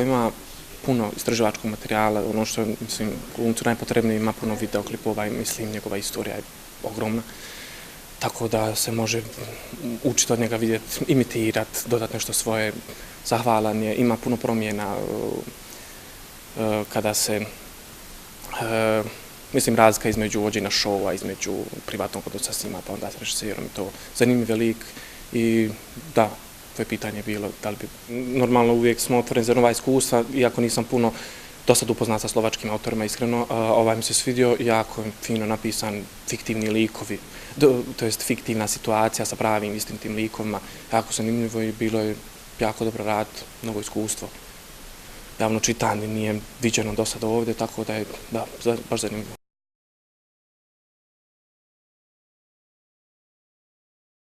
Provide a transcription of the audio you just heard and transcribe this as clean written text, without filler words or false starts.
koji ima puno istraživačkog materijala, ono što je, mislim, glumcu najpotrebnije, ima puno videoklipova i, mislim, njegova istorija je ogromna. Tako da se može učiti od njega, vidjeti, imitirati, dodati nešto svoje. Zahvalan je, ima puno promjena kada se, mislim, razlika između vođenja šova, između privatnog odnosa s njima, pa onda s režiserom, to zanimljiv lik i da, tvoje pitanje je bilo da li bi, normalno uvijek smo otvoreni za nova iskustva, iako nisam puno do sad upoznat sa slovačkim autorima, iskreno, ovaj mi se svidio, jako fino napisan, fiktivni likovi, to jest fiktivna situacija sa pravim istinitim likovima, jako zanimljivo i bilo je jako dobro rad, mnogo iskustvo. Javno čitanje nije viđeno do sada ovdje, tako da je, da, baš zanimljivo.